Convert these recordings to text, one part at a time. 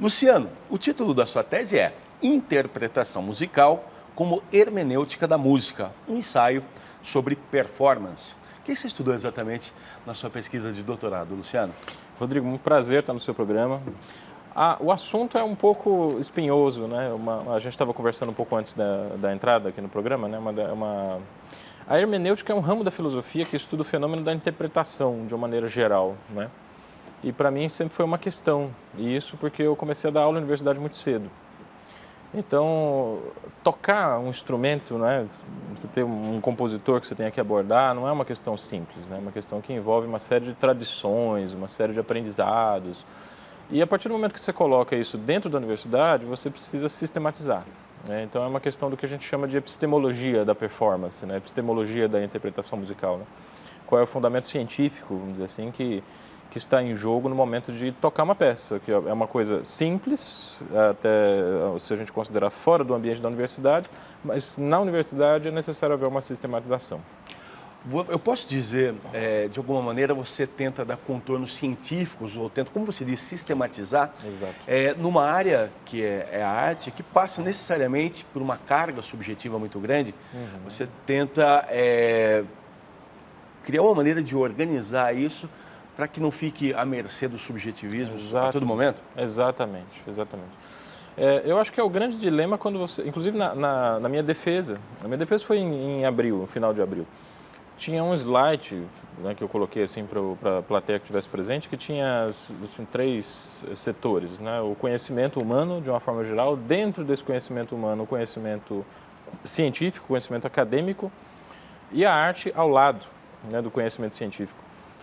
Luciano, o título da sua tese é Interpretação Musical como Hermenêutica da Música, um ensaio sobre performance. O que você estudou exatamente na sua pesquisa de doutorado, Luciano? Rodrigo, um prazer estar no seu programa. O assunto é um pouco espinhoso, né? A gente estava conversando um pouco antes da entrada aqui no programa, né? A hermenêutica é um ramo da filosofia que estuda o fenômeno da interpretação de uma maneira geral, né? E para mim sempre foi uma questão, e isso porque eu comecei a dar aula na universidade muito cedo. Então, tocar um instrumento, né, você ter um compositor que você tenha que abordar, não é uma questão simples, né? É uma questão que envolve uma série de tradições, uma série de aprendizados. E a partir do momento que você coloca isso dentro da universidade, você precisa sistematizar, né? Então, é uma questão do que a gente chama de epistemologia da performance, né? Epistemologia da interpretação musical, né? Qual é o fundamento científico, vamos dizer assim, que está em jogo no momento de tocar uma peça, que é uma coisa simples, até se a gente considerar fora do ambiente da universidade, mas na universidade é necessário haver uma sistematização. Eu posso dizer, de alguma maneira, você tenta dar contornos científicos, ou tenta, como você diz, sistematizar, numa área que é a arte, que passa necessariamente por uma carga subjetiva muito grande. Você tenta criar uma maneira de organizar isso para que não fique à mercê do subjetivismo a todo momento? Exatamente. Eu acho que é o grande dilema quando você... Inclusive na minha defesa, a minha defesa foi em abril, no final de abril. Tinha um slide, né, que eu coloquei assim para a plateia que estivesse presente, que tinha assim, 3 setores, né? O conhecimento humano, de uma forma geral, dentro desse conhecimento humano, o conhecimento científico, o conhecimento acadêmico, e a arte ao lado, né, do conhecimento científico.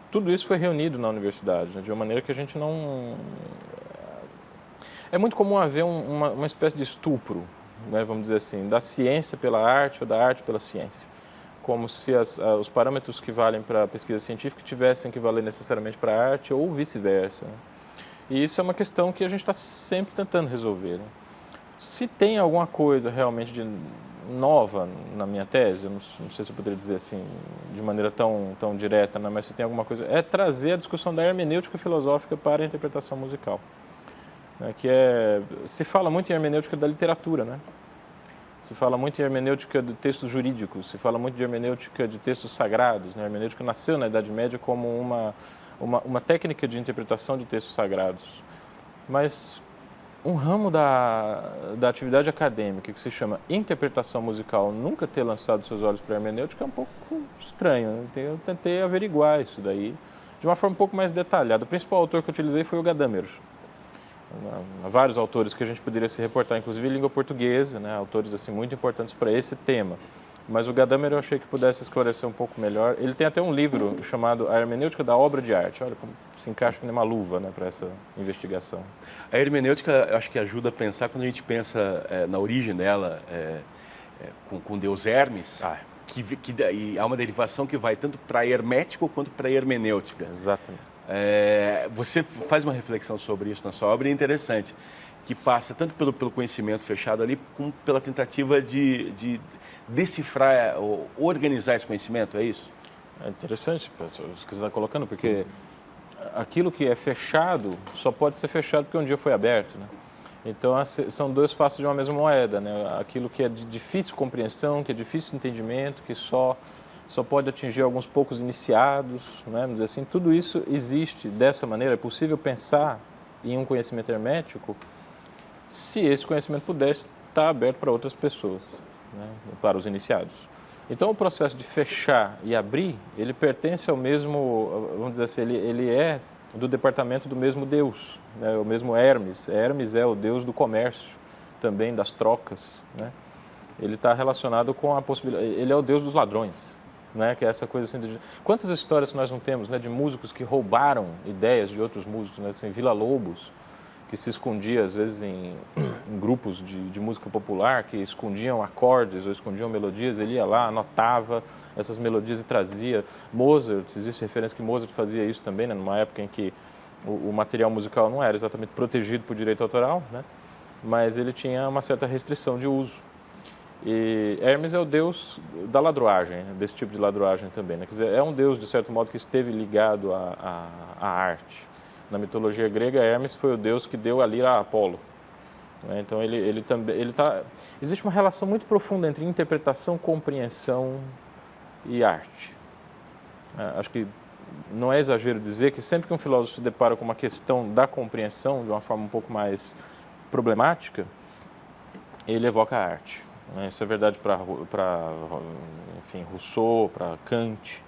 Tudo isso foi reunido na universidade, né, de uma maneira que a gente não... É muito comum haver uma espécie de estupro, né, vamos dizer assim, da ciência pela arte ou da arte pela ciência. Como se os parâmetros que valem para a pesquisa científica tivessem que valer necessariamente para a arte ou vice-versa, né? E isso é uma questão que a gente está sempre tentando resolver, né? Se tem alguma coisa realmente de nova na minha tese, eu não sei se eu poderia dizer assim de maneira tão direta, né? Mas se tem alguma coisa, é trazer a discussão da hermenêutica filosófica para a interpretação musical, né? Se fala muito em hermenêutica da literatura, né? Se fala muito em hermenêutica de textos jurídicos, se fala muito de hermenêutica de textos sagrados, né? A hermenêutica nasceu na Idade Média como uma técnica de interpretação de textos sagrados, mas um ramo da atividade acadêmica que se chama interpretação musical nunca ter lançado seus olhos para a hermenêutica é um pouco estranho, né? Eu tentei averiguar isso daí de uma forma um pouco mais detalhada. O principal autor que eu utilizei foi o Gadamer. Há vários autores que a gente poderia se reportar, inclusive em língua portuguesa, né? Autores assim, muito importantes para esse tema. Mas o Gadamer eu achei que pudesse esclarecer um pouco melhor. Ele tem até um livro chamado A Hermenêutica da Obra de Arte. Olha como se encaixa como uma luva, né, para essa investigação. A hermenêutica, eu acho que ajuda a pensar, quando a gente pensa na origem dela, com Deus Hermes, e há uma derivação que vai tanto para hermético quanto para hermenêutica. Exatamente. Você faz uma reflexão sobre isso na sua obra, e é interessante, que passa tanto pelo conhecimento fechado ali, como pela tentativa de decifrar ou organizar esse conhecimento, é isso? É interessante isso que você está colocando, porque aquilo que é fechado só pode ser fechado porque um dia foi aberto, né? Então, são 2 faces de uma mesma moeda, né? Aquilo que é de difícil compreensão, que é difícil entendimento, que só pode atingir alguns poucos iniciados, né? Vamos dizer assim, tudo isso existe dessa maneira. É possível pensar em um conhecimento hermético se esse conhecimento pudesse estar aberto para outras pessoas, né? Para os iniciados. Então, o processo de fechar e abrir, ele pertence ao mesmo, vamos dizer assim, ele é do departamento do mesmo Deus, né? O mesmo Hermes. Hermes é o Deus do comércio, também das trocas, né? Ele está relacionado com a possibilidade, ele é o Deus dos ladrões, né? Que é essa coisa assim, quantas histórias nós não temos, né, de músicos que roubaram ideias de outros músicos, né? Assim, Villa-Lobos, que se escondia às vezes em grupos de música popular, que escondiam acordes ou escondiam melodias, ele ia lá, anotava essas melodias e trazia. Mozart, existe referência que Mozart fazia isso também, né, numa época em que o material musical não era exatamente protegido por direito autoral, né, mas ele tinha uma certa restrição de uso. E Hermes é o deus da ladroagem, desse tipo de ladroagem também, né? Quer dizer, é um deus, de certo modo, que esteve ligado à arte. Na mitologia grega, Hermes foi o deus que deu a lira a Apolo. Então, existe uma relação muito profunda entre interpretação, compreensão e arte. Acho que não é exagero dizer que sempre que um filósofo se depara com uma questão da compreensão de uma forma um pouco mais problemática, ele evoca a arte. Isso é verdade para Rousseau, para Kant,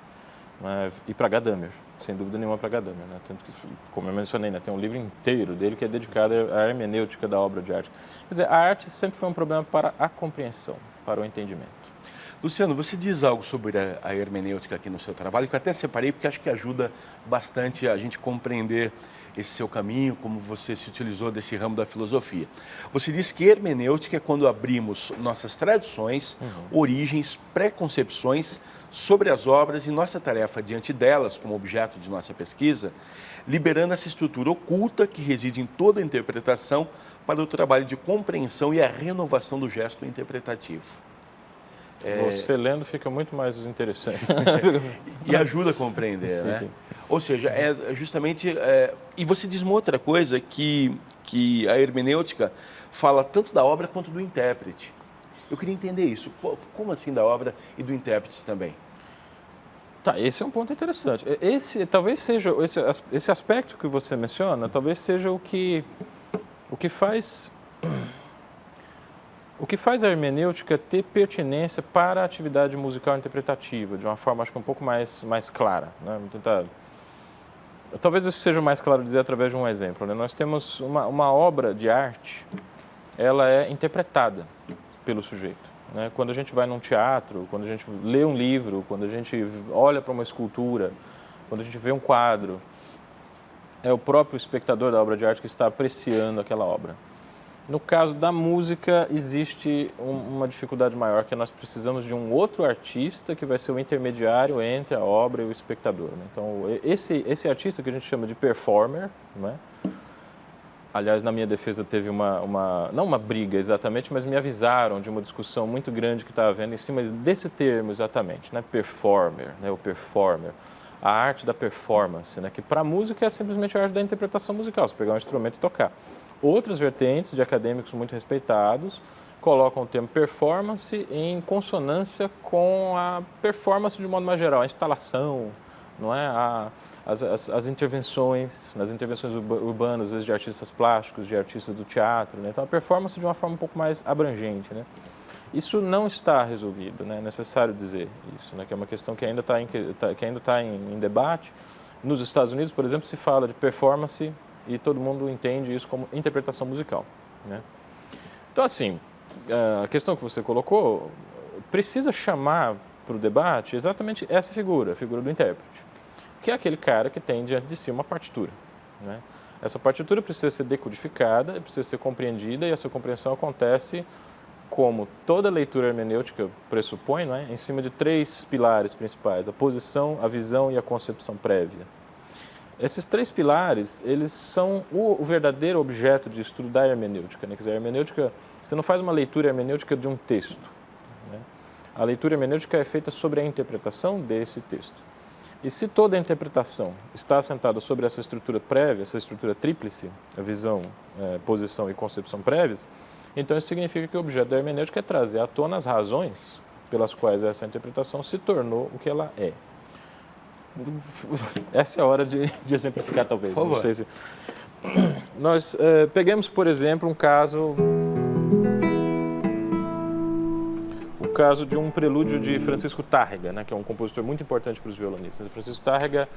e para Gadamer, sem dúvida nenhuma para Gadamer. Tanto que, como eu mencionei, tem um livro inteiro dele que é dedicado à hermenêutica da obra de arte. Quer dizer, a arte sempre foi um problema para a compreensão, para o entendimento. Luciano, você diz algo sobre a hermenêutica aqui no seu trabalho, que eu até separei porque acho que ajuda bastante a gente compreender esse seu caminho, como você se utilizou desse ramo da filosofia. Você diz que hermenêutica é quando abrimos nossas tradições, origens, preconcepções sobre as obras e nossa tarefa diante delas, como objeto de nossa pesquisa, liberando essa estrutura oculta que reside em toda a interpretação para o trabalho de compreensão e a renovação do gesto interpretativo. Você lendo fica muito mais interessante. E ajuda a compreender, sim, né? Sim. Ou seja, é justamente... E você diz uma outra coisa, que a hermenêutica fala tanto da obra quanto do intérprete. Eu queria entender isso. Como assim da obra e do intérprete também? Tá, esse é um ponto interessante. Talvez seja... Esse aspecto que você menciona, talvez seja o que faz... O que faz a hermenêutica ter pertinência para a atividade musical interpretativa, de uma forma, acho que um pouco mais clara. Vou tentar... Talvez isso seja mais claro dizer através de um exemplo. Nós temos uma obra de arte, ela é interpretada pelo sujeito. Quando a gente vai num teatro, quando a gente lê um livro, quando a gente olha para uma escultura, quando a gente vê um quadro, é o próprio espectador da obra de arte que está apreciando aquela obra. No caso da música, existe uma dificuldade maior, que nós precisamos de um outro artista que vai ser o intermediário entre a obra e o espectador. Então, esse artista que a gente chama de performer, aliás, na minha defesa teve não uma briga exatamente, mas me avisaram de uma discussão muito grande que estava havendo em cima desse termo exatamente, performer, o performer. A arte da performance, que para a música é simplesmente a arte da interpretação musical, você pegar um instrumento e tocar. Outras vertentes de acadêmicos muito respeitados colocam o termo performance em consonância com a performance de modo mais geral, a instalação, as intervenções, nas intervenções urbanas, às vezes de artistas plásticos, de artistas do teatro. Então, a performance de uma forma um pouco mais abrangente. Isso não está resolvido, é necessário dizer isso, que é uma questão que ainda está em debate. Nos Estados Unidos, por exemplo, se fala de performance e todo mundo entende isso como interpretação musical. Então, assim, a questão que você colocou precisa chamar para o debate exatamente essa figura, a figura do intérprete, que é aquele cara que tem diante de si uma partitura. Essa partitura precisa ser decodificada, precisa ser compreendida, e essa compreensão acontece, como toda leitura hermenêutica pressupõe, em cima de 3 pilares principais: a posição, a visão e a concepção prévia. Esses 3 pilares, eles são o verdadeiro objeto de estudo da hermenêutica. Quer dizer, a hermenêutica, você não faz uma leitura hermenêutica de um texto. A leitura hermenêutica é feita sobre a interpretação desse texto. E se toda a interpretação está assentada sobre essa estrutura prévia, essa estrutura tríplice, a visão, posição e concepção prévias, então isso significa que o objeto da hermenêutica é trazer à tona as razões pelas quais essa interpretação se tornou o que ela é. Essa é a hora de exemplificar, talvez. Por favor. Não sei se... Nós peguemos, por exemplo, um caso de um prelúdio de Francisco Tárrega, que é um compositor muito importante para os violonistas. Francisco Tárrega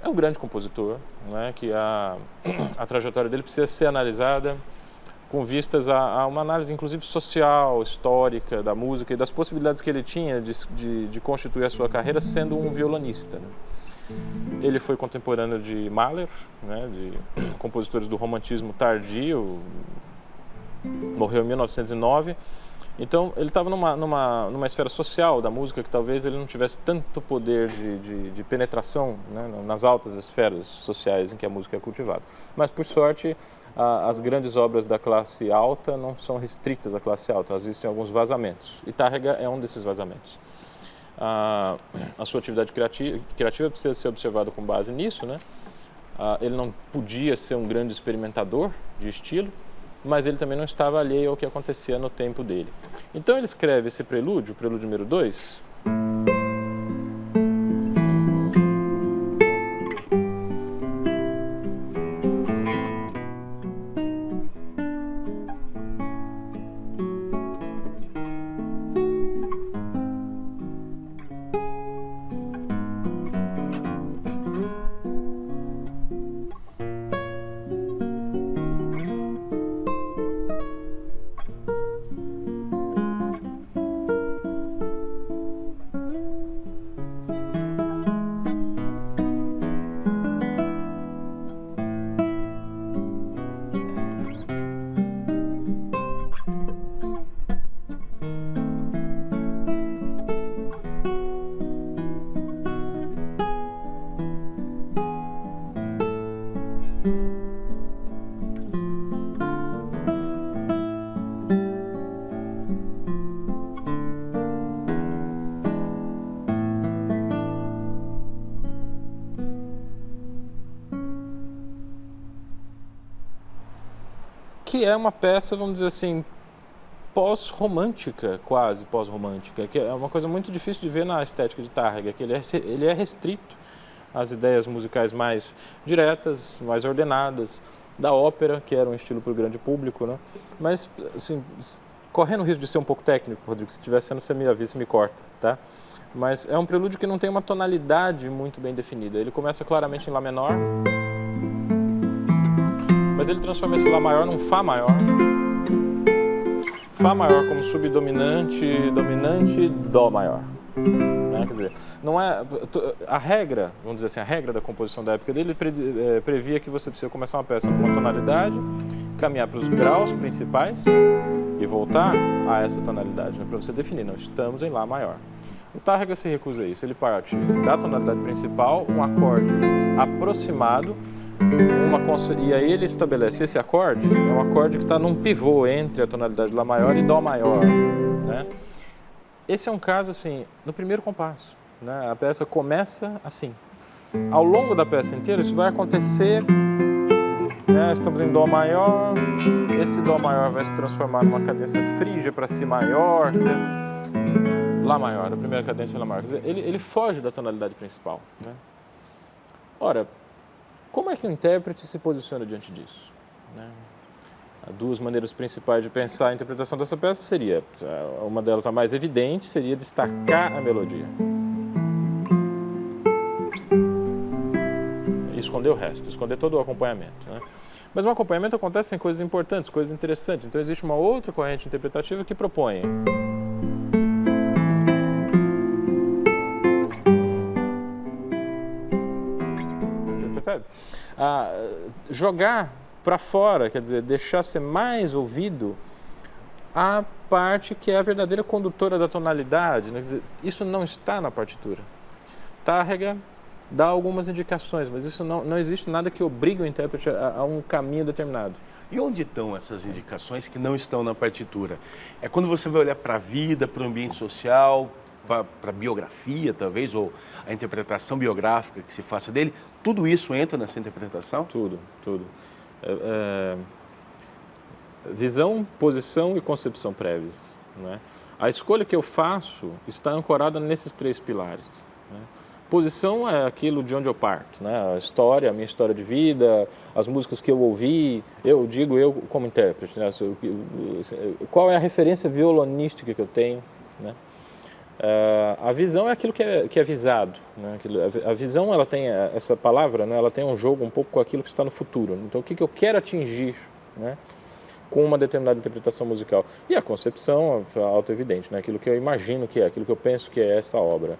é um grande compositor, que a trajetória dele precisa ser analisada com vistas a uma análise, inclusive, social, histórica da música e das possibilidades que ele tinha de constituir a sua carreira sendo um violonista. Ele foi contemporâneo de Mahler, de compositores do romantismo tardio, morreu em 1909. Então, ele estava numa esfera social da música que talvez ele não tivesse tanto poder de penetração nas altas esferas sociais em que a música é cultivada. Mas, por sorte, as grandes obras da classe alta não são restritas à classe alta, existem alguns vazamentos. E Tárrega é um desses vazamentos. A sua atividade criativa precisa ser observada com base nisso, ele não podia ser um grande experimentador de estilo, mas ele também não estava alheio ao que acontecia no tempo dele. Então ele escreve esse prelúdio, o prelúdio número 2, que é uma peça, vamos dizer assim, pós-romântica, quase pós-romântica, que é uma coisa muito difícil de ver na estética de Tárrega, que ele é restrito às ideias musicais mais diretas, mais ordenadas, da ópera, que era um estilo para o grande público, né? Mas, assim, correndo o risco de ser um pouco técnico, Rodrigo, se estiver sendo, você me avisa, você me corta, tá? Mas é um prelúdio que não tem uma tonalidade muito bem definida. Ele começa claramente em Lá menor, mas ele transforma esse Lá maior num Fá maior. Fá maior como subdominante, dominante, Dó maior. Né? Quer dizer, não é a regra, vamos dizer assim, a regra da composição da época dele previa que você precisa começar uma peça numa tonalidade, caminhar para os graus principais e voltar a essa tonalidade, né? Para você definir, não, estamos em Lá maior. O Tárrega se recusa a isso, ele parte da tonalidade principal, um acorde aproximado, e aí ele estabelece esse acorde, é um acorde que está num pivô entre a tonalidade de Lá maior e Dó maior, né? Esse é um caso assim, no primeiro compasso, né? A peça começa assim. Ao longo da peça inteira isso vai acontecer, né? Estamos em Dó maior, esse Dó maior vai se transformar numa cadência frígia para Si maior, quer dizer, Lá maior, a primeira cadência é Lá maior, quer dizer, ele foge da tonalidade principal, né? Ora, como é que o intérprete se posiciona diante disso, né? Há duas maneiras principais de pensar a interpretação dessa peça seria, uma delas a mais evidente, seria destacar a melodia e esconder o resto, esconder todo o acompanhamento, né? Mas o acompanhamento acontece em coisas importantes, coisas interessantes, então existe uma outra corrente interpretativa que propõe percebe? Jogar para fora, quer dizer, deixar ser mais ouvido a parte que é a verdadeira condutora da tonalidade, né? Quer dizer, isso não está na partitura. Tárrega dá algumas indicações, mas isso não existe nada que obrigue o intérprete a um caminho determinado. E onde estão essas indicações que não estão na partitura? É quando você vai olhar para a vida, para o ambiente social, para a biografia, talvez, ou a interpretação biográfica que se faça dele, tudo isso entra nessa interpretação? Tudo. Visão, posição e concepção prévias, né? A escolha que eu faço está ancorada nesses três pilares, né? Posição é aquilo de onde eu parto, né? A história, a minha história de vida, as músicas que eu ouvi, eu como intérprete, né? Qual é a referência violonística que eu tenho, né? A visão é aquilo que é visado, né? A visão, ela tem essa palavra, né? Ela tem um jogo um pouco com aquilo que está no futuro. Então, o que eu quero atingir, né? Com uma determinada interpretação musical. E a concepção é auto-evidente, né? Aquilo que eu imagino que é, aquilo que eu penso que é essa obra.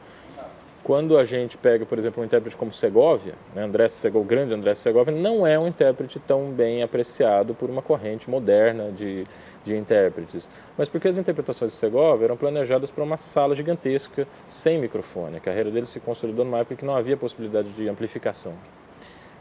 Quando a gente pega, por exemplo, um intérprete como Segovia, né? O grande André Segovia, não é um intérprete tão bem apreciado por uma corrente moderna de intérpretes, mas porque as interpretações de Segovia eram planejadas para uma sala gigantesca, sem microfone. A carreira dele se consolidou numa época que não havia possibilidade de amplificação.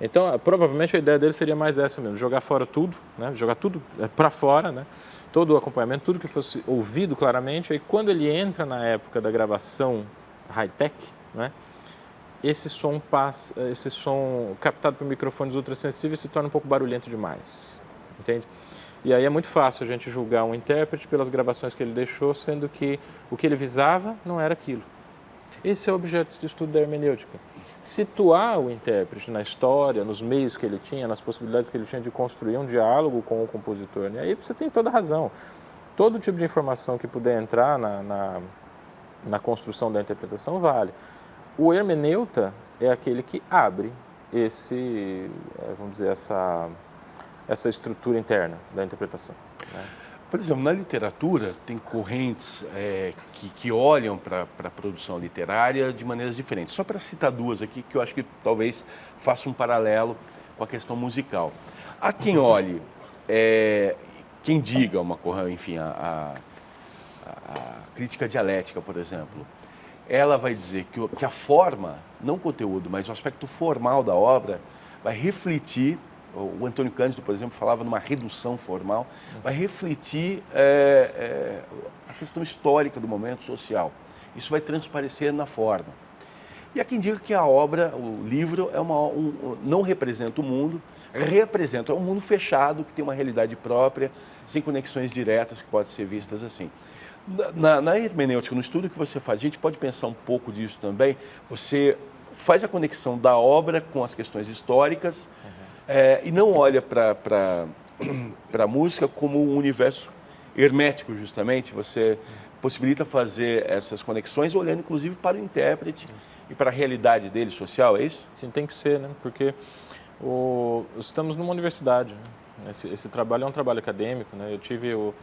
Então, provavelmente a ideia dele seria mais essa mesmo, jogar fora tudo, né? Jogar tudo para fora, né? Todo o acompanhamento, tudo que fosse ouvido claramente. Aí quando ele entra na época da gravação high-tech, né? esse som captado por microfones ultrassensíveis se torna um pouco barulhento demais, entende? E aí é muito fácil a gente julgar um intérprete pelas gravações que ele deixou, sendo que o que ele visava não era aquilo. Esse é o objeto de estudo da hermenêutica. Situar o intérprete na história, nos meios que ele tinha, nas possibilidades que ele tinha de construir um diálogo com o compositor. E aí você tem toda a razão. Todo tipo de informação que puder entrar na construção da interpretação vale. O hermeneuta é aquele que abre vamos dizer, essa estrutura interna da interpretação, né? Por exemplo, na literatura tem correntes que olham para a produção literária de maneiras diferentes. Só para citar duas aqui que eu acho que talvez faça um paralelo com a questão musical. Há quem olhe, quem diga enfim, a crítica dialética, por exemplo, ela vai dizer que a forma, não o conteúdo, mas o aspecto formal da obra vai refletir. O Antônio Cândido, por exemplo, falava numa redução formal, vai refletir a questão histórica do momento social. Isso vai transparecer na forma. E há quem diga que a obra, o livro, não representa o mundo, representa um mundo fechado, que tem uma realidade própria, sem conexões diretas que podem ser vistas assim. Na hermenêutica, no estudo que você faz, a gente pode pensar um pouco disso também. Você faz a conexão da obra com as questões históricas, e não olha para a música como um universo hermético, justamente. Você possibilita fazer essas conexões olhando, inclusive, para o intérprete e para a realidade dele social, é isso? Sim, tem que ser, né? Porque estamos numa universidade, né? Esse trabalho é um trabalho acadêmico, né? Eu tive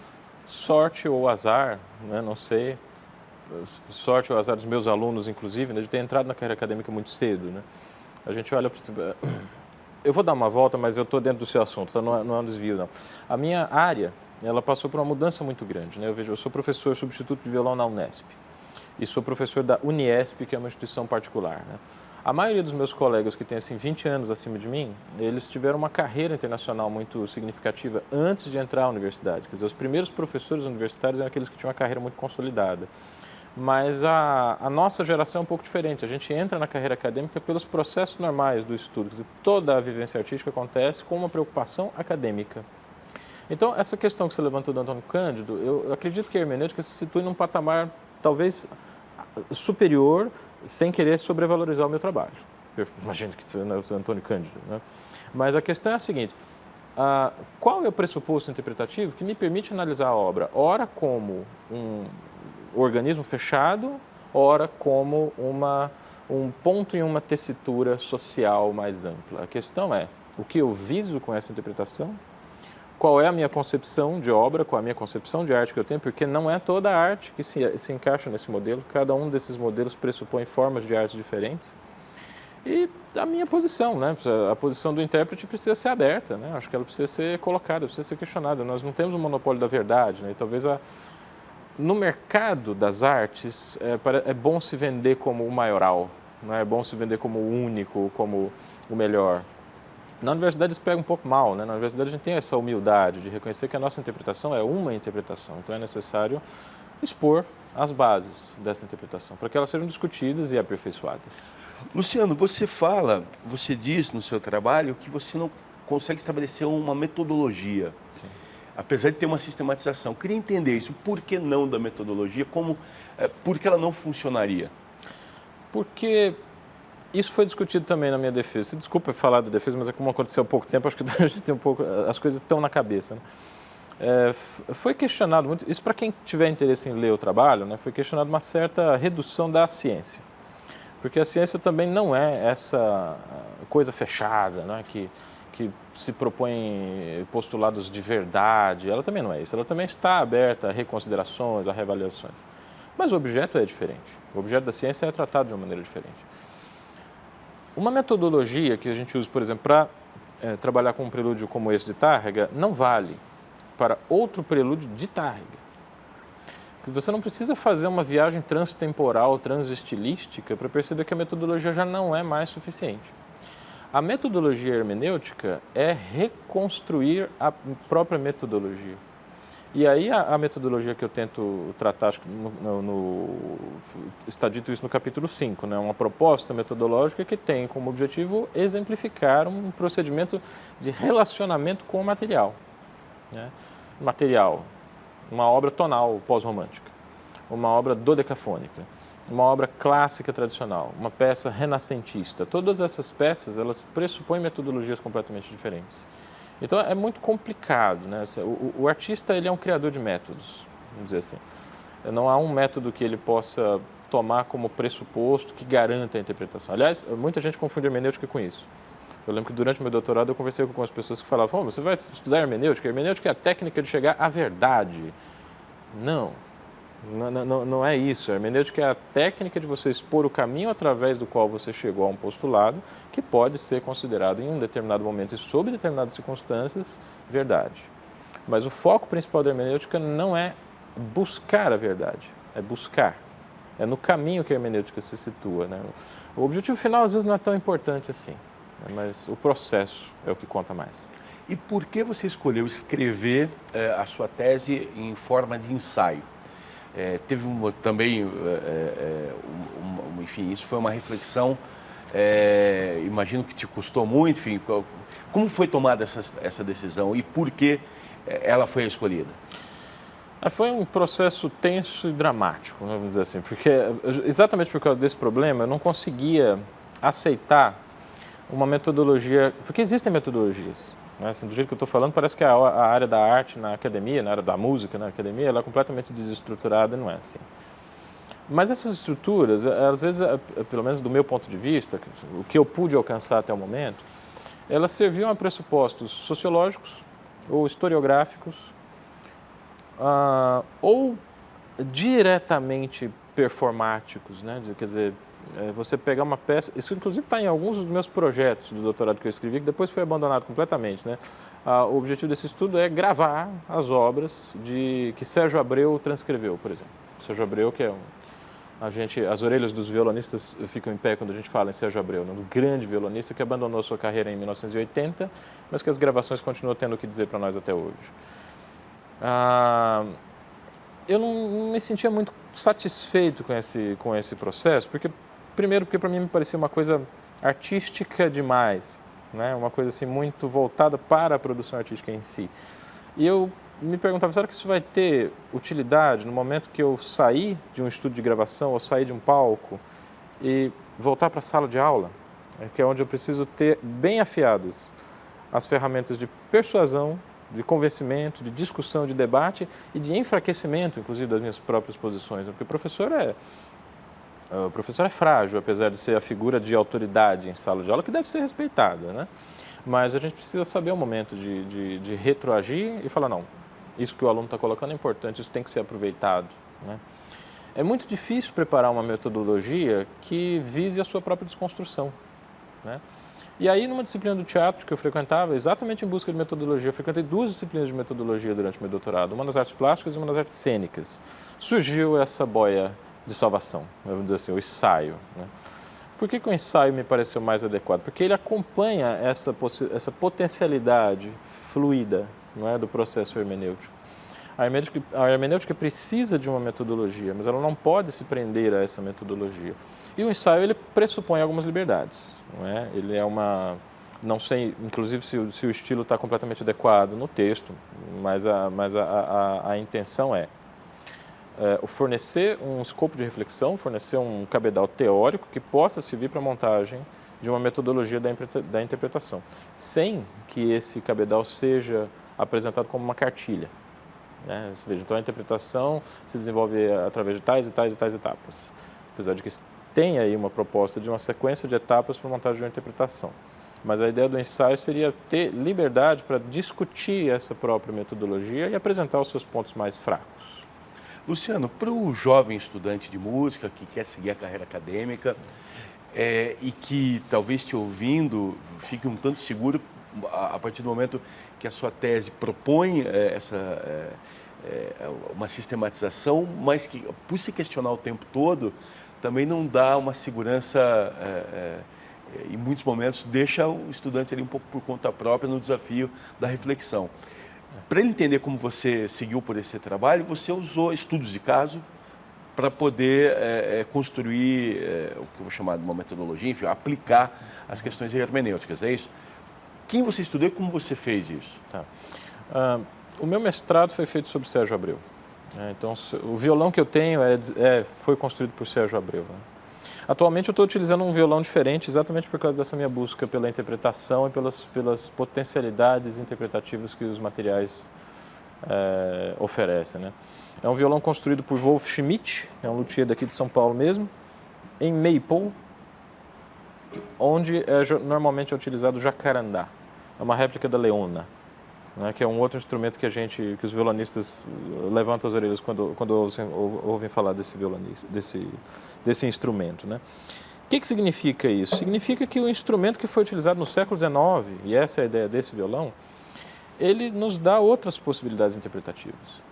sorte ou azar, né? Não sei, sorte ou azar dos meus alunos, inclusive, né? De ter entrado na carreira acadêmica muito cedo, né? A gente olha para... Eu vou dar uma volta, mas eu estou dentro do seu assunto, tá? Não é um desvio, não. A minha área, ela passou por uma mudança muito grande, né? Eu sou professor substituto de violão na Unesp e sou professor da Uniesp, que é uma instituição particular, né? A maioria dos meus colegas que têm, assim, 20 anos acima de mim, eles tiveram uma carreira internacional muito significativa antes de entrar à universidade. Quer dizer, os primeiros professores universitários eram aqueles que tinham uma carreira muito consolidada. Mas a nossa geração é um pouco diferente. A gente entra na carreira acadêmica pelos processos normais do estudo. Quer dizer, toda a vivência artística acontece com uma preocupação acadêmica. Então, essa questão que você levantou do Antônio Cândido, eu acredito que a hermenêutica se situe num patamar talvez superior, sem querer sobrevalorizar o meu trabalho. Eu imagino que você não é o Antônio Cândido, né? Mas a questão é a seguinte: qual é o pressuposto interpretativo que me permite analisar a obra, ora como um organismo fechado, ora como um ponto em uma tessitura social mais ampla? A questão é, o que eu viso com essa interpretação? Qual é a minha concepção de obra, qual é a minha concepção de arte que eu tenho? Porque não é toda a arte que se encaixa nesse modelo, cada um desses modelos pressupõe formas de arte diferentes. E a minha posição, né? A posição do intérprete precisa ser aberta, né? Acho que ela precisa ser colocada, precisa ser questionada. Nós não temos um monopólio da verdade, né? E talvez no mercado das artes, é bom se vender como o maioral, não é bom se vender como o único, como o melhor. Na universidade isso pega um pouco mal, né? Na universidade a gente tem essa humildade de reconhecer que a nossa interpretação é uma interpretação, então é necessário expor as bases dessa interpretação, para que elas sejam discutidas e aperfeiçoadas. Luciano, você diz no seu trabalho que você não consegue estabelecer uma metodologia. Sim. Apesar de ter uma sistematização. Queria entender isso. Por que não da metodologia? Por que ela não funcionaria? Porque isso foi discutido também na minha defesa. Desculpa falar da defesa, mas é como aconteceu há pouco tempo, acho que a gente tem as coisas estão na cabeça, né? Foi questionado muito, isso para quem tiver interesse em ler o trabalho, né, foi questionado uma certa redução da ciência. Porque a ciência também não é essa coisa fechada, né, que se propõe postulados de verdade, ela também não é isso. Ela também está aberta a reconsiderações, a reavaliações. Mas o objeto é diferente. O objeto da ciência é tratado de uma maneira diferente. Uma metodologia que a gente usa, por exemplo, para trabalhar com um prelúdio como esse de Tárrega, não vale para outro prelúdio de Tárrega. Você não precisa fazer uma viagem transtemporal, transestilística, para perceber que a metodologia já não é mais suficiente. A metodologia hermenêutica é reconstruir a própria metodologia. E aí a metodologia que eu tento tratar, acho que está dito isso no capítulo 5, né? Uma proposta metodológica que tem como objetivo exemplificar um procedimento de relacionamento com o material. Né? Material, uma obra tonal pós-romântica, uma obra dodecafônica, uma obra clássica tradicional, uma peça renascentista. Todas essas peças, elas pressupõem metodologias completamente diferentes. Então é muito complicado, né? O artista, ele é um criador de métodos, vamos dizer assim. Não há um método que ele possa tomar como pressuposto que garanta a interpretação. Aliás, muita gente confunde hermenêutica com isso. Eu lembro que durante o meu doutorado eu conversei com algumas pessoas que falavam: você vai estudar hermenêutica? Hermenêutica é a técnica de chegar à verdade. Não é isso. A hermenêutica é a técnica de você expor o caminho através do qual você chegou a um postulado que pode ser considerado em um determinado momento e sob determinadas circunstâncias verdade. Mas o foco principal da hermenêutica não é buscar a verdade, é buscar. É no caminho que a hermenêutica se situa, né? O objetivo final às vezes não é tão importante assim, né? Mas o processo é o que conta mais. E por que você escolheu escrever a sua tese em forma de ensaio? Teve também, enfim, isso foi uma reflexão, imagino que te custou muito, enfim, como foi tomada essa decisão e por que ela foi escolhida? Foi um processo tenso e dramático, vamos dizer assim, porque exatamente por causa desse problema eu não conseguia aceitar uma metodologia, porque existem metodologias. Assim, do jeito que eu estou falando, parece que a área da arte na academia, na área da música na academia, ela é completamente desestruturada, não é assim. Mas essas estruturas, às vezes, pelo menos do meu ponto de vista, o que eu pude alcançar até o momento, elas serviam a pressupostos sociológicos ou historiográficos, ou diretamente performáticos, né? Quer dizer, você pegar uma peça, isso inclusive está em alguns dos meus projetos do doutorado que eu escrevi, que depois foi abandonado completamente, né? O objetivo desse estudo é gravar as obras que Sérgio Abreu transcreveu, por exemplo. Sérgio Abreu, que é as orelhas dos violonistas ficam em pé quando a gente fala em Sérgio Abreu, né? Um grande violonista que abandonou sua carreira em 1980, mas que as gravações continuam tendo o que dizer para nós até hoje. Eu não me sentia muito satisfeito com esse processo, primeiro porque para mim me parecia uma coisa artística demais, né? Uma coisa assim muito voltada para a produção artística em si. E eu me perguntava, será que isso vai ter utilidade no momento que eu sair de um estúdio de gravação ou sair de um palco e voltar para a sala de aula, que é onde eu preciso ter bem afiadas as ferramentas de persuasão, de convencimento, de discussão, de debate e de enfraquecimento, inclusive, das minhas próprias posições. Porque o professor é frágil, apesar de ser a figura de autoridade em sala de aula, que deve ser respeitada, né? Mas a gente precisa saber o momento de retroagir e falar, não, isso que o aluno está colocando é importante, isso tem que ser aproveitado, né? É muito difícil preparar uma metodologia que vise a sua própria desconstrução, né? E aí, numa disciplina do teatro que eu frequentava, exatamente em busca de metodologia, eu frequentei 2 disciplinas de metodologia durante o meu doutorado, uma nas artes plásticas e uma nas artes cênicas. Surgiu essa boia de salvação, vamos dizer assim, o ensaio, né? Por que o ensaio me pareceu mais adequado? Porque ele acompanha essa potencialidade fluida, não é, do processo hermenêutico. A hermenêutica precisa de uma metodologia, mas ela não pode se prender a essa metodologia. E o ensaio, ele pressupõe algumas liberdades, não é? Ele é não sei, inclusive, se o estilo está completamente adequado no texto, mas a intenção é fornecer um escopo de reflexão, fornecer um cabedal teórico que possa servir para a montagem de uma metodologia da interpretação, sem que esse cabedal seja apresentado como uma cartilha, né? Veja, então a interpretação se desenvolve através de tais e tais e tais etapas, apesar de que tem aí uma proposta de uma sequência de etapas para a montagem de uma interpretação. Mas a ideia do ensaio seria ter liberdade para discutir essa própria metodologia e apresentar os seus pontos mais fracos. Luciano, para o jovem estudante de música que quer seguir a carreira acadêmica e que talvez te ouvindo fique um tanto seguro a partir do momento que a sua tese propõe uma sistematização, mas que, por se questionar o tempo todo, também não dá uma segurança, em muitos momentos, deixa o estudante ali um pouco por conta própria no desafio da reflexão. Para ele entender como você seguiu por esse trabalho, você usou estudos de caso para poder construir o que eu vou chamar de uma metodologia, enfim, aplicar as questões hermenêuticas, é isso? Quem você estudou e como você fez isso? Tá. O meu mestrado foi feito sobre Sérgio Abreu. Então, o violão que eu tenho foi construído por Sérgio Abreu. Né? Atualmente eu estou utilizando um violão diferente exatamente por causa dessa minha busca pela interpretação e pelas potencialidades interpretativas que os materiais oferecem. Né? É um violão construído por Wolf Schmidt, é um luthier daqui de São Paulo mesmo, em maple, onde normalmente é utilizado o jacarandá. É uma réplica da leona, né, que é um outro instrumento que os violonistas levantam as orelhas quando ouvem falar desse instrumento. Né? O que significa isso? Significa que o instrumento que foi utilizado no século XIX, e essa é a ideia desse violão, ele nos dá outras possibilidades interpretativas.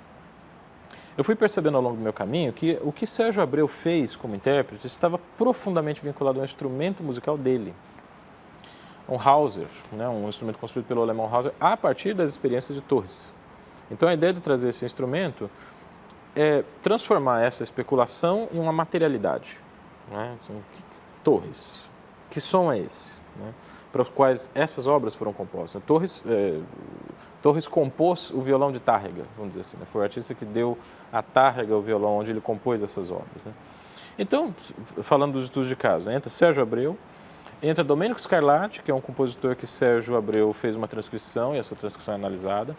Eu fui percebendo ao longo do meu caminho que o que Sérgio Abreu fez como intérprete estava profundamente vinculado ao instrumento musical dele. Um Hauser, né, um instrumento construído pelo alemão Hauser, a partir das experiências de Torres. Então a ideia de trazer esse instrumento é transformar essa especulação em uma materialidade. Né? Torres, que som é esse? Né? Para os quais essas obras foram compostas. Torres compôs o violão de Tárrega, vamos dizer assim. Né? Foi o artista que deu a Tárrega o violão onde ele compôs essas obras. Né? Então, falando dos estudos de caso, né? Entra Sérgio Abreu, entra Domenico Scarlatti, que é um compositor que Sérgio Abreu fez uma transcrição, e essa transcrição é analisada.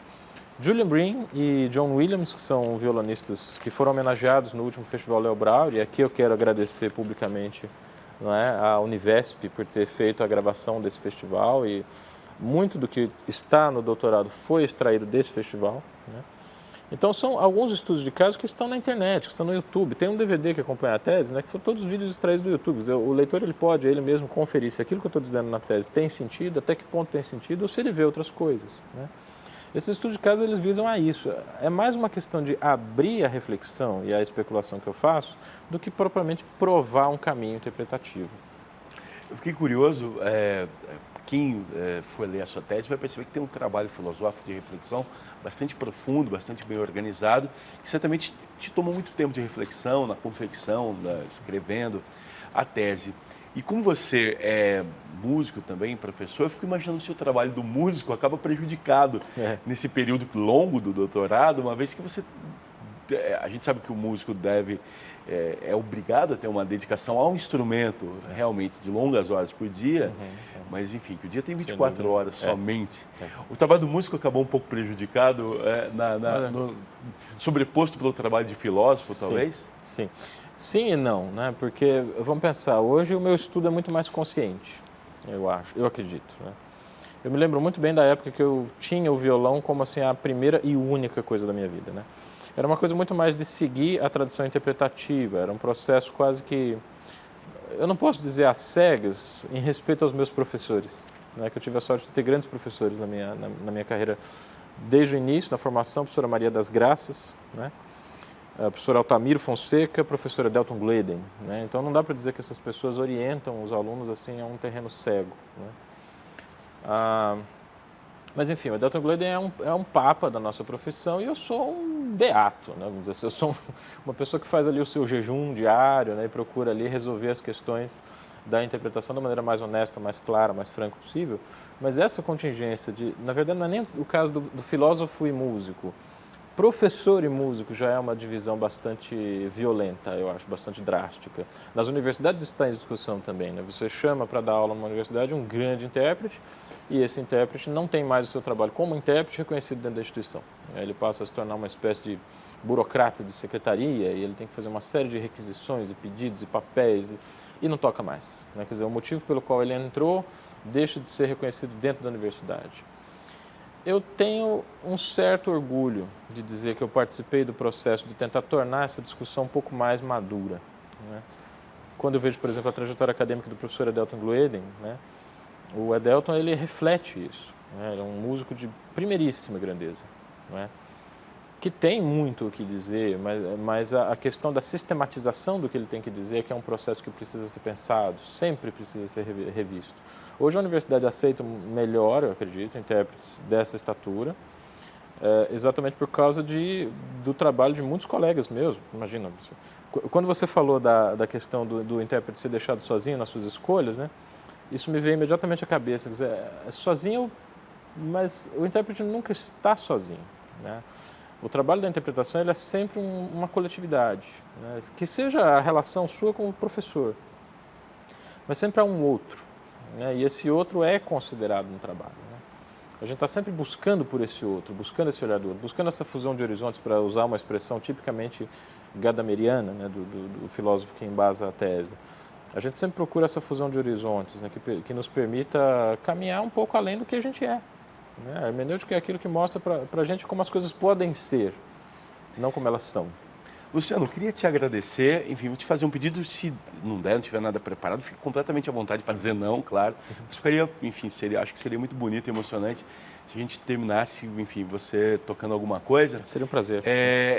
Julian Bream e John Williams, que são violonistas que foram homenageados no último Festival Léo Brauer, e aqui eu quero agradecer publicamente, não é, a Univesp por ter feito a gravação desse festival, e muito do que está no doutorado foi extraído desse festival. Né? Então, são alguns estudos de caso que estão na internet, que estão no YouTube. Tem um DVD que acompanha a tese, né, que foram todos os vídeos extraídos do YouTube. O leitor ele pode ele mesmo conferir se aquilo que eu estou dizendo na tese tem sentido, até que ponto tem sentido, ou se ele vê outras coisas. Né? Esses estudos de caso eles visam a isso. É mais uma questão de abrir a reflexão e a especulação que eu faço do que propriamente provar um caminho interpretativo. Eu fiquei curioso, quem for ler a sua tese vai perceber que tem um trabalho filosófico de reflexão bastante profundo, bastante bem organizado, que certamente te tomou muito tempo de reflexão, na confecção, escrevendo a tese. E como você é músico também, professor, eu fico imaginando se o trabalho do músico acaba prejudicado nesse período longo do doutorado, uma vez que você... A gente sabe que o músico é obrigado a ter uma dedicação ao instrumento realmente de longas horas por dia, mas enfim, que o dia tem 24 horas somente. O trabalho do músico acabou um pouco prejudicado, sobreposto pelo trabalho de filósofo, talvez? Sim. Sim e não, né? Porque, vamos pensar, hoje o meu estudo é muito mais consciente, eu acredito. Né? Eu me lembro muito bem da época que eu tinha o violão como assim, a primeira e única coisa da minha vida. Né? Era uma coisa muito mais de seguir a tradição interpretativa, era um processo quase que, eu não posso dizer às cegas, em respeito aos meus professores, né? Que eu tive a sorte de ter grandes professores na minha carreira, desde o início, na formação, a professora Maria das Graças, né? A professora Altamiro Fonseca, a professora Delton Gleden. Né? Então, não dá para dizer que essas pessoas orientam os alunos assim a um terreno cego. Né? Mas, enfim, o Delton Gleden é um papa da nossa profissão e eu sou um beato. Né? Vamos dizer assim, eu sou uma pessoa que faz ali o seu jejum diário, né? E procura ali resolver as questões da interpretação da maneira mais honesta, mais clara, mais franca possível. Mas essa contingência na verdade, não é nem o caso do filósofo e músico. Professor e músico já é uma divisão bastante violenta, eu acho, bastante drástica. Nas universidades está em discussão também, né? Você chama para dar aula numa universidade um grande intérprete e esse intérprete não tem mais o seu trabalho como intérprete reconhecido dentro da instituição. Ele passa a se tornar uma espécie de burocrata de secretaria e ele tem que fazer uma série de requisições e pedidos e papéis e não toca mais. Né? Quer dizer, o motivo pelo qual ele entrou deixa de ser reconhecido dentro da universidade. Eu tenho um certo orgulho de dizer que eu participei do processo de tentar tornar essa discussão um pouco mais madura. Né? Quando eu vejo, por exemplo, a trajetória acadêmica do professor Adelton Gloeden, né? O Adelton ele reflete isso. Né? Ele é um músico de primeiríssima grandeza, né? Que tem muito o que dizer, mas a questão da sistematização do que ele tem que dizer é que é um processo que precisa ser pensado, sempre precisa ser revisto. Hoje a universidade aceita melhor, eu acredito, intérpretes dessa estatura, exatamente por causa do trabalho de muitos colegas meus. Imagina, quando você falou da questão do intérprete ser deixado sozinho nas suas escolhas, né? Isso me veio imediatamente à cabeça. Quer dizer, sozinho, mas o intérprete nunca está sozinho, né? O trabalho da interpretação ele é sempre uma coletividade, né? Que seja a relação sua com o professor, mas sempre há um outro, né? E esse outro é considerado no trabalho, né? A gente está sempre buscando por esse outro, buscando esse olhar do outro, buscando essa fusão de horizontes, para usar uma expressão tipicamente gadameriana, né? do filósofo que embasa a tese. A gente sempre procura essa fusão de horizontes, né? que nos permita caminhar um pouco além do que a gente é. Né? A hermenêutica é aquilo que mostra para a gente como as coisas podem ser, não como elas são. Luciano, eu queria te agradecer, enfim, vou te fazer um pedido, se não der, não tiver nada preparado, fique completamente à vontade para dizer não, claro. Mas ficaria, enfim, acho que seria muito bonito e emocionante se a gente terminasse, enfim, você tocando alguma coisa. Seria um prazer.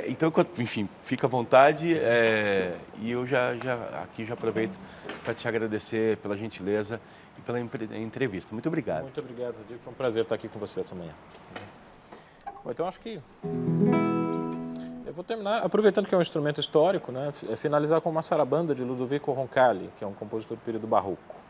Então, enfim, fica à vontade e eu aqui já aproveito para te agradecer pela gentileza e pela entrevista. Muito obrigado. Muito obrigado, Rodrigo. Foi um prazer estar aqui com você essa manhã. Bom, então acho que eu vou terminar, aproveitando que é um instrumento histórico, né, finalizar com uma sarabanda de Ludovico Roncalli, que é um compositor do período barroco.